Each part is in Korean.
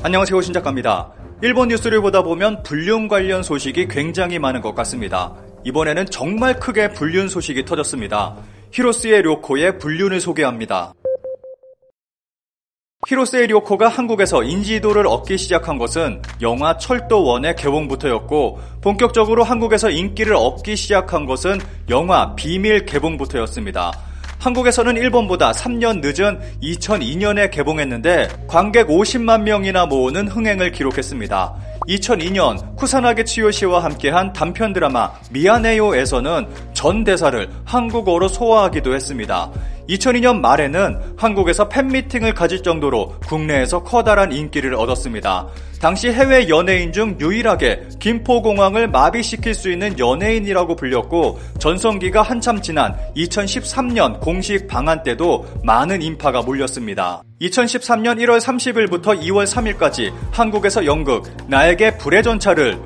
안녕하세요, 신작가입니다. 일본 뉴스를 보다 보면 불륜 관련 소식이 굉장히 많은 것 같습니다. 이번에는 정말 크게 불륜 소식이 터졌습니다. 히로스의 료코의 불륜을 소개합니다. 히로스의 료코가 한국에서 인지도를 얻기 시작한 것은 영화 철도1의 개봉부터였고, 본격적으로 한국에서 인기를 얻기 시작한 것은 영화 비밀 개봉부터였습니다. 한국에서는 일본보다 3년 늦은 2002년에 개봉했는데 관객 50만 명이나 모으는 흥행을 기록했습니다. 2002년 쿠사나기 츠요시와 함께한 단편 드라마 미안해요에서는 전 대사를 한국어로 소화하기도 했습니다. 2002년 말에는 한국에서 팬미팅을 가질 정도로 국내에서 커다란 인기를 얻었습니다. 당시 해외 연예인 중 유일하게 김포공항을 마비시킬 수 있는 연예인이라고 불렸고, 전성기가 한참 지난 2013년 공식 방한 때도 많은 인파가 몰렸습니다. 2013년 1월 30일부터 2월 3일까지 한국에서 연극 나에게 불의 전차를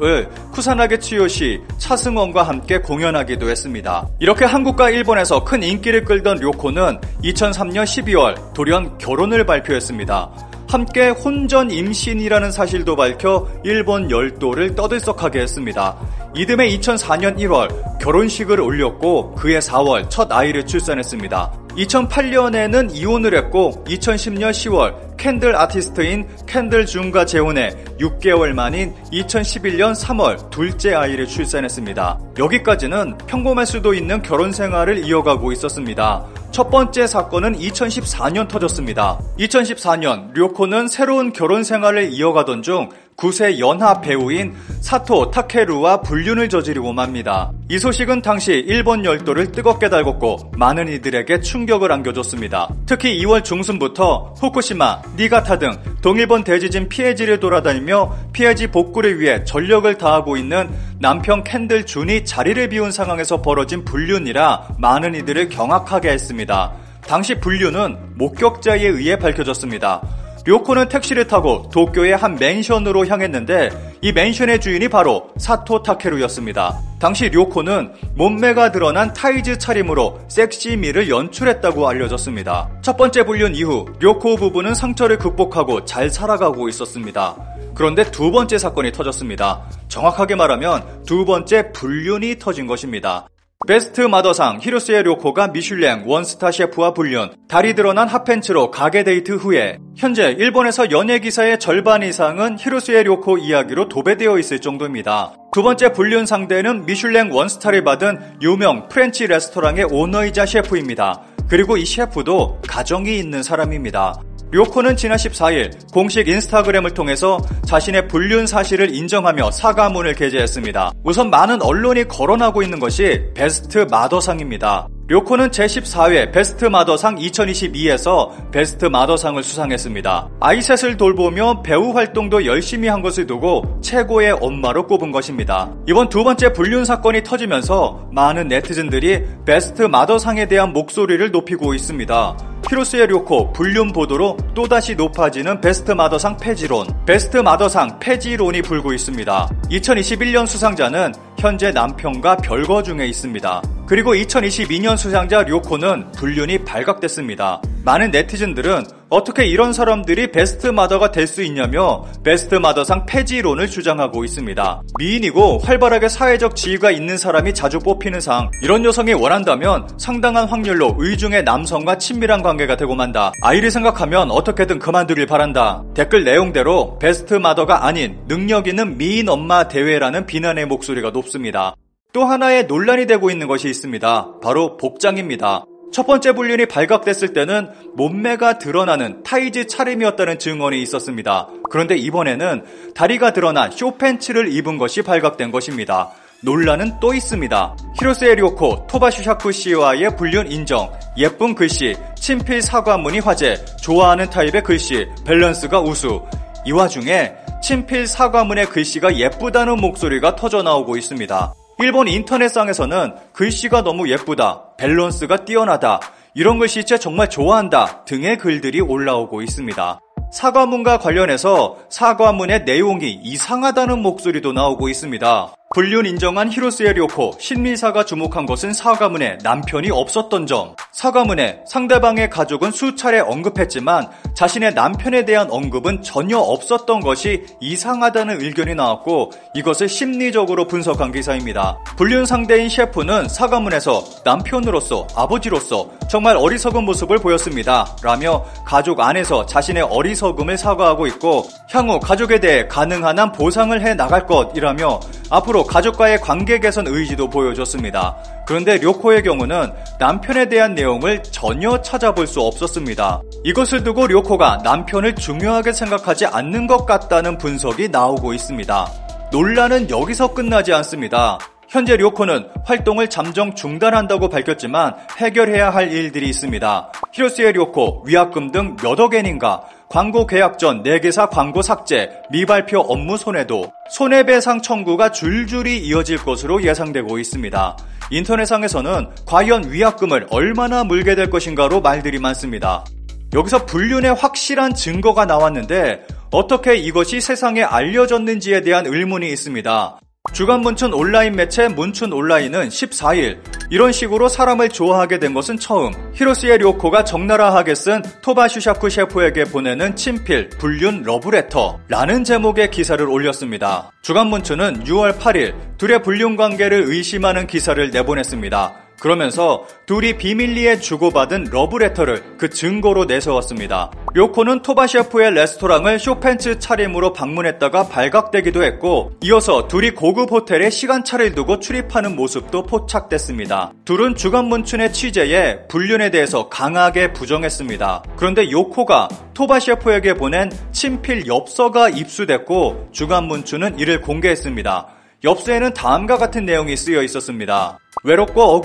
쿠사나기 츠요시 차승원과 함께 공연하기도 했습니다. 이렇게 한국과 일본에서 큰 인기를 끌던 료코는 2003년 12월 돌연 결혼을 발표했습니다. 함께 혼전 임신이라는 사실도 밝혀 일본 열도를 떠들썩하게 했습니다. 이듬해 2004년 1월 결혼식을 올렸고 그해 4월 첫 아이를 출산했습니다. 2008년에는 이혼을 했고 2010년 10월 캔들 아티스트인 캔들 준과 재혼해 6개월 만인 2011년 3월 둘째 아이를 출산했습니다. 여기까지는 평범할 수도 있는 결혼 생활을 이어가고 있었습니다. 첫 번째 사건은 2014년 터졌습니다. 2014년 료코는 새로운 결혼 생활을 이어가던 중 9세 연하 배우인 사토 타케루와 불륜을 저지르고 맙니다. 이 소식은 당시 일본 열도를 뜨겁게 달궜고 많은 이들에게 충격을 안겨줬습니다. 특히 2월 중순부터 후쿠시마, 니가타 등 동일본 대지진 피해지를 돌아다니며 피해지 복구를 위해 전력을 다하고 있는 남편 캔들 준이 자리를 비운 상황에서 벌어진 불륜이라 많은 이들을 경악하게 했습니다. 당시 불륜은 목격자에 의해 밝혀졌습니다. 료코는 택시를 타고 도쿄의 한 맨션으로 향했는데 이 맨션의 주인이 바로 사토 타케루였습니다. 당시 료코는 몸매가 드러난 타이즈 차림으로 섹시미를 연출했다고 알려졌습니다. 첫 번째 불륜 이후 료코 부부는 상처를 극복하고 잘 살아가고 있었습니다. 그런데 두 번째 사건이 터졌습니다. 정확하게 말하면 두 번째 불륜이 터진 것입니다. 베스트 마더상 히로스의 료코가 미슐랭 원스타 셰프와 불륜, 다리 드러난 핫팬츠로 가게 데이트 후에. 현재 일본에서 연예 기사의 절반 이상은 히로스의 료코 이야기로 도배되어 있을 정도입니다. 두 번째 불륜 상대는 미슐랭 원스타를 받은 유명 프렌치 레스토랑의 오너이자 셰프입니다. 그리고 이 셰프도 가정이 있는 사람입니다. 료코는 지난 14일 공식 인스타그램을 통해서 자신의 불륜 사실을 인정하며 사과문을 게재했습니다. 우선 많은 언론이 거론하고 있는 것이 베스트 마더상입니다. 료코는 제14회 베스트 마더상 2022에서 베스트 마더상을 수상했습니다. 아이셋을 돌보며 배우 활동도 열심히 한 것을 두고 최고의 엄마로 꼽은 것입니다. 이번 두 번째 불륜 사건이 터지면서 많은 네티즌들이 베스트 마더상에 대한 목소리를 높이고 있습니다. 히로스의 료코 불륜 보도로 또다시 높아지는 베스트 마더상 폐지론, 베스트 마더상 폐지론이 불고 있습니다. 2021년 수상자는 현재 남편과 별거 중에 있습니다. 그리고 2022년 수상자 료코는 불륜이 발각됐습니다. 많은 네티즌들은 어떻게 이런 사람들이 베스트 마더가 될 수 있냐며 베스트 마더상 폐지론을 주장하고 있습니다. 미인이고 활발하게 사회적 지위가 있는 사람이 자주 뽑히는 상, 이런 여성이 원한다면 상당한 확률로 의중의 남성과 친밀한 관계가 되고 만다. 아이를 생각하면 어떻게든 그만두길 바란다. 댓글 내용대로 베스트 마더가 아닌 능력 있는 미인 엄마 대회라는 비난의 목소리가 높습니다. 또 하나의 논란이 되고 있는 것이 있습니다. 바로 복장입니다. 첫 번째 불륜이 발각됐을 때는 몸매가 드러나는 타이즈 차림이었다는 증언이 있었습니다. 그런데 이번에는 다리가 드러난 쇼팬츠를 입은 것이 발각된 것입니다. 논란은 또 있습니다. 히로스의 료코, 토바슈샤쿠 씨와의 불륜 인정, 예쁜 글씨, 친필 사과문이 화제, 좋아하는 타입의 글씨, 밸런스가 우수. 이 와중에 친필 사과문의 글씨가 예쁘다는 목소리가 터져나오고 있습니다. 일본 인터넷상에서는 글씨가 너무 예쁘다, 밸런스가 뛰어나다, 이런 글씨체 정말 좋아한다 등의 글들이 올라오고 있습니다. 사과문과 관련해서 사과문의 내용이 이상하다는 목소리도 나오고 있습니다. 불륜 인정한 히로스의 료코, 심리사가 주목한 것은 사과문에 남편이 없었던 점. 사과문에 상대방의 가족은 수차례 언급했지만 자신의 남편에 대한 언급은 전혀 없었던 것이 이상하다는 의견이 나왔고, 이것을 심리적으로 분석한 기사입니다. 불륜 상대인 셰프는 사과문에서 남편으로서, 아버지로서 정말 어리석은 모습을 보였습니다 라며 가족 안에서 자신의 어리석음을 사과하고 있고, 향후 가족에 대해 가능한 한 보상을 해 나갈 것이라며 앞으로 가족과의 관계 개선 의지도 보여줬습니다. 그런데 료코의 경우는 남편에 대한 내용을 전혀 찾아볼 수 없었습니다. 이것을 두고 료코가 남편을 중요하게 생각하지 않는 것 같다는 분석이 나오고 있습니다. 논란은 여기서 끝나지 않습니다. 현재 료코는 활동을 잠정 중단한다고 밝혔지만 해결해야 할 일들이 있습니다. 히로스의 료코, 위약금 등 몇 억엔인가, 광고 계약 전 4개사 광고 삭제, 미발표 업무 손해도, 손해배상 청구가 줄줄이 이어질 것으로 예상되고 있습니다. 인터넷상에서는 과연 위약금을 얼마나 물게 될 것인가로 말들이 많습니다. 여기서 불륜의 확실한 증거가 나왔는데 어떻게 이것이 세상에 알려졌는지에 대한 의문이 있습니다. 주간 문춘 온라인 매체 문춘 온라인은 14일 이런 식으로 사람을 좋아하게 된 것은 처음, 히로스의 료코가 적나라하게 쓴 토바 슈샤쿠 셰프에게 보내는 친필 불륜 러브레터 라는 제목의 기사를 올렸습니다. 주간 문춘은 6월 8일 둘의 불륜 관계를 의심하는 기사를 내보냈습니다. 그러면서 둘이 비밀리에 주고받은 러브레터를 그 증거로 내세웠습니다. 료코는 토바 셰프의 레스토랑을 쇼펜츠 차림으로 방문했다가 발각되기도 했고, 이어서 둘이 고급 호텔에 시간차를 두고 출입하는 모습도 포착됐습니다. 둘은 주간 문춘의 취재에 불륜에 대해서 강하게 부정했습니다. 그런데 료코가 토바 셰프에게 보낸 친필 엽서가 입수됐고 주간 문춘은 이를 공개했습니다. 엽서에는 다음과 같은 내용이 쓰여 있었습니다. 외롭고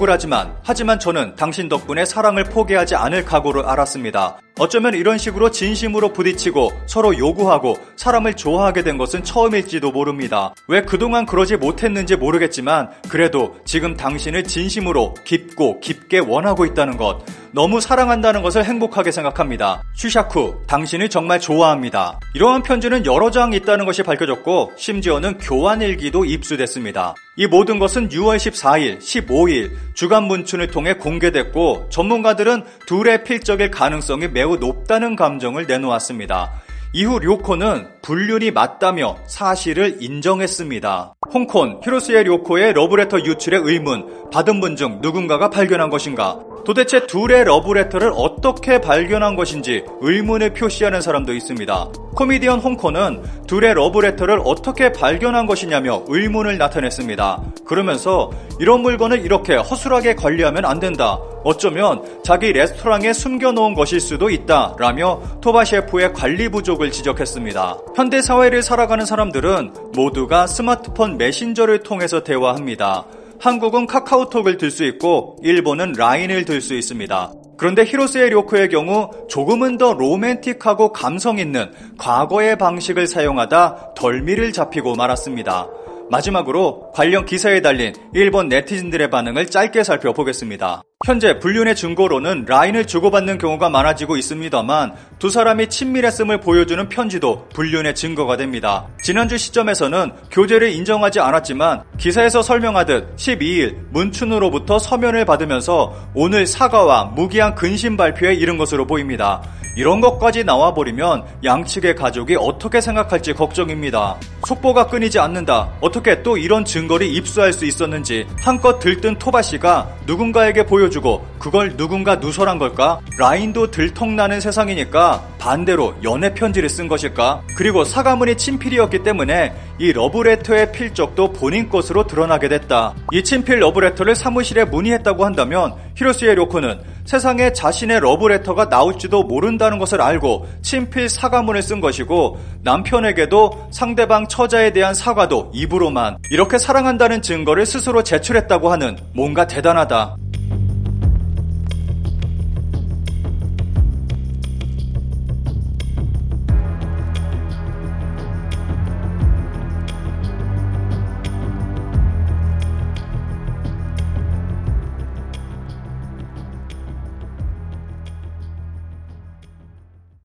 하지만 저는 당신 덕분에 사랑을 포기하지 않을 각오를 알았습니다. 어쩌면 이런 식으로 진심으로 부딪히고 서로 요구하고 사람을 좋아하게 된 것은 처음일지도 모릅니다. 왜 그동안 그러지 못했는지 모르겠지만 그래도 지금 당신을 진심으로 깊고 깊게 원하고 있다는 것, 너무 사랑한다는 것을 행복하게 생각합니다. 슈샤쿠, 당신을 정말 좋아합니다. 이러한 편지는 여러 장 있다는 것이 밝혀졌고 심지어는 교환일기도 입수됐습니다. 이 모든 것은 6월 14일, 15일 주간 문춘을 통해 공개됐고 전문가들은 둘의 필적일 가능성이 매우 높다는 감정을 내놓았습니다. 이후 료코는 불륜이 맞다며 사실을 인정했습니다. 홍콘, 히로스의 료코의 러브레터 유출의 의문, 받은 분 중 누군가가 발견한 것인가? 도대체 둘의 러브레터를 어떻게 발견한 것인지 의문을 표시하는 사람도 있습니다. 코미디언 홍콘은 둘의 러브레터를 어떻게 발견한 것이냐며 의문을 나타냈습니다. 그러면서 이런 물건을 이렇게 허술하게 관리하면 안 된다. 어쩌면 자기 레스토랑에 숨겨놓은 것일 수도 있다 라며 토바 셰프의 관리 부족을 지적했습니다. 현대 사회를 살아가는 사람들은 모두가 스마트폰 메신저를 통해서 대화합니다. 한국은 카카오톡을 들 수 있고 일본은 라인을 들 수 있습니다. 그런데 히로스의 료코의 경우 조금은 더 로맨틱하고 감성 있는 과거의 방식을 사용하다 덜미를 잡히고 말았습니다. 마지막으로 관련 기사에 달린 일본 네티즌들의 반응을 짧게 살펴보겠습니다. 현재 불륜의 증거로는 라인을 주고받는 경우가 많아지고 있습니다만 두 사람이 친밀했음을 보여주는 편지도 불륜의 증거가 됩니다. 지난주 시점에서는 교제를 인정하지 않았지만 기사에서 설명하듯 12일 문춘으로부터 서면을 받으면서 오늘 사과와 무기한 근심 발표에 이른 것으로 보입니다. 이런 것까지 나와버리면 양측의 가족이 어떻게 생각할지 걱정입니다. 속보가 끊이지 않는다. 어떻게 또 이런 증거를 입수할 수 있었는지 한껏 들뜬 토바씨가 누군가에게 보여주고 그걸 누군가 누설한 걸까? 라인도 들통나는 세상이니까 반대로 연애 편지를 쓴 것일까? 그리고 사과문이 친필이었기 때문에 이 러브레터의 필적도 본인 것으로 드러나게 됐다. 이 친필 러브레터를 사무실에 문의했다고 한다면 히로스의 료코는 세상에 자신의 러브레터가 나올지도 모른다는 것을 알고 친필 사과문을 쓴 것이고 남편에게도 상대방 처자에 대한 사과도 입으로만, 이렇게 사랑한다는 증거를 스스로 제출했다고 하는 뭔가 대단하다,